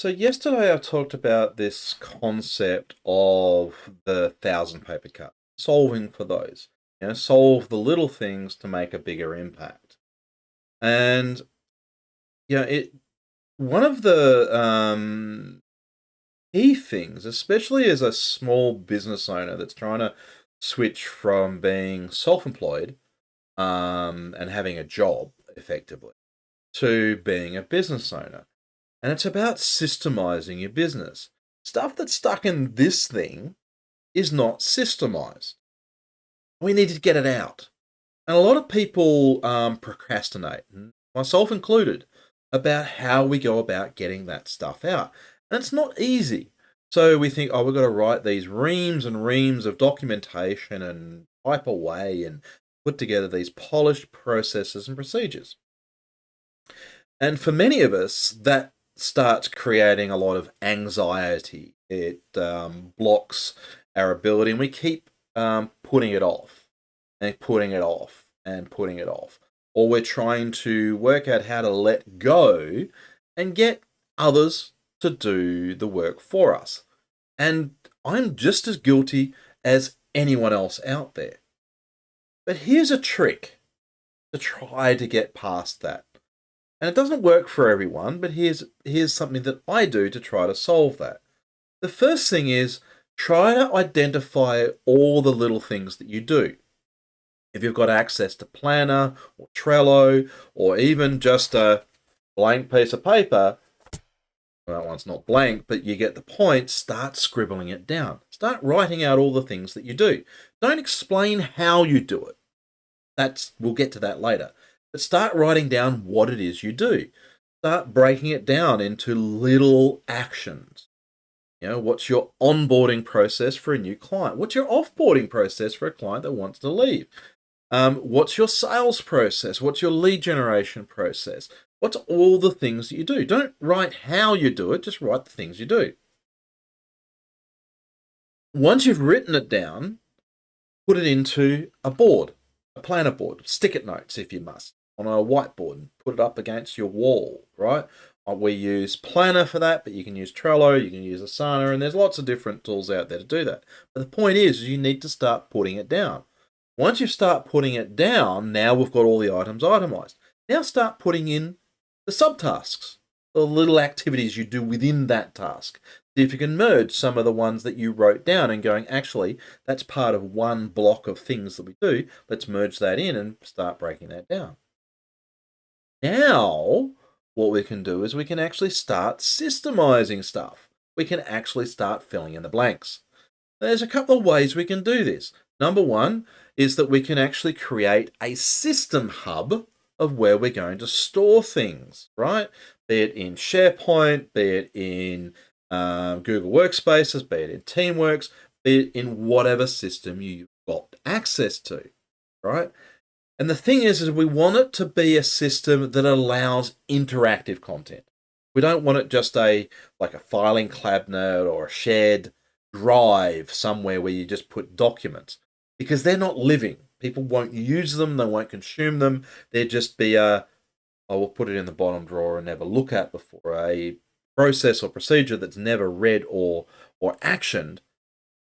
So yesterday I talked about this concept of the thousand paper cut, solving for those, solve the little things to make a bigger impact. And it one of the key things, especially as a small business owner that's trying to switch from being self-employed and having a job effectively to being a business owner. And it's about systemizing your business. Stuff that's stuck in this thing is not systemized. We need to get it out. And a lot of people procrastinate, myself included, about how we go about getting that stuff out. And it's not easy. So we think, oh, we've got to write these reams and reams of documentation and type away and put together these polished processes and procedures. And for many of us, that starts creating a lot of anxiety. It blocks our ability, and we keep putting it off and putting it off and putting it off. Or we're trying to work out how to let go and get others to do the work for us. And I'm just as guilty as anyone else out there. But here's a trick to try to get past that. And it doesn't work for everyone, but here's something that I do to try to solve that. The first thing is try to identify all the little things that you do. If you've got access to Planner or Trello or even just a blank piece of paper, well, that one's not blank, but you get the point, start scribbling it down. Start writing out all the things that you do. Don't explain how you do it. We'll get to that later. But start writing down what it is you do. Start breaking it down into little actions. What's your onboarding process for a new client? What's your offboarding process for a client that wants to leave? What's your sales process? What's your lead generation process? What's all the things that you do? Don't write how you do it, just write the things you do. Once you've written it down, put it into a board, a planner board, stick-it notes if you must, on a whiteboard and put it up against your wall, right? We use Planner for that, but you can use Trello, you can use Asana, and there's lots of different tools out there to do that. But the point is you need to start putting it down. Once you start putting it down, now we've got all the items itemized. Now start putting in the subtasks, the little activities you do within that task. See if you can merge some of the ones that you wrote down and going, actually, that's part of one block of things that we do. Let's merge that in and start breaking that down. Now, what we can do is we can actually start systemizing stuff. We can actually start filling in the blanks. There's a couple of ways we can do this. Number one is that we can actually create a system hub of where we're going to store things, right? Be it in SharePoint, be it in Google Workspaces, be it in Teamworks, be it in whatever system you've got access to, right? And the thing is we want it to be a system that allows interactive content. We don't want it just like a filing cabinet or a shared drive somewhere where you just put documents, because they're not living. People won't use them, they won't consume them. They'll just be we'll put it in the bottom drawer and never look at before. A process or procedure that's never read or actioned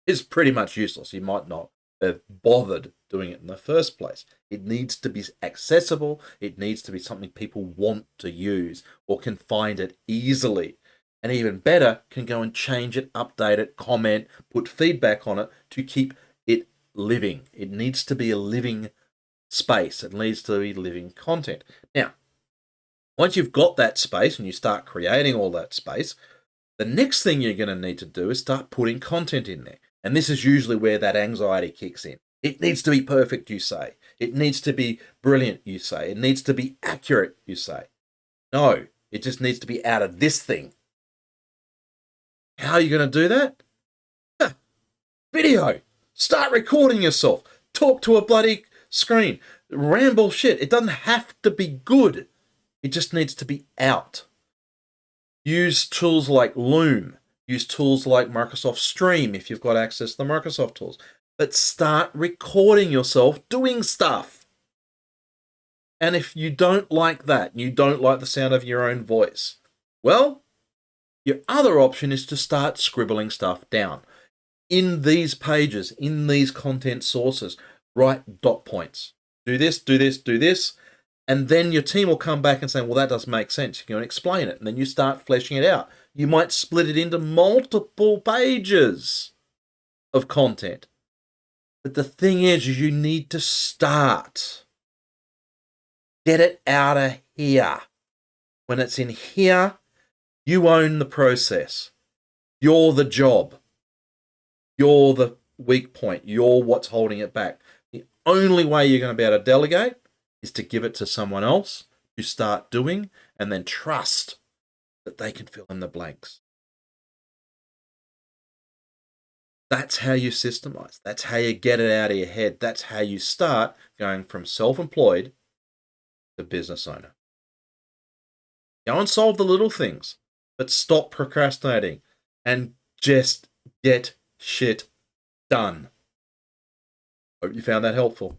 is pretty much useless. You might not have bothered doing it in the first place. It needs to be accessible. It needs to be something people want to use or can find it easily. And even better, can go and change it, update it, comment, put feedback on it to keep it living. It needs to be a living space. It needs to be living content. Now, once you've got that space and you start creating all that space, the next thing you're going to need to do is start putting content in there. And this is usually where that anxiety kicks in. It needs to be perfect, you say. It needs to be brilliant, you say. It needs to be accurate, you say. No, it just needs to be out of this thing. How are you going to do that? Video. Start recording yourself. Talk to a bloody screen. Ramble shit. It doesn't have to be good. It just needs to be out. Use tools like Loom. Use tools like Microsoft Stream if you've got access to the Microsoft tools. But start recording yourself doing stuff. And if you don't like that, you don't like the sound of your own voice, well, Your other option is to start scribbling stuff down. In these pages, in these content sources, write dot points. Do this, do this, do this. And then your team will come back and say, well, that does make sense. You can explain it. And then you start fleshing it out. You might split it into multiple pages of content. But the thing is you need to start. Get it out of here. When it's in here, you own the process. You're the job. You're the weak point. You're what's holding it back. The only way you're going to be able to delegate is to give it to someone else to start doing and then trust that they can fill in the blanks. That's how you systemize. That's how you get it out of your head. That's how you start going from self-employed to business owner. Go and solve the little things, but stop procrastinating and just get shit done. Hope you found that helpful.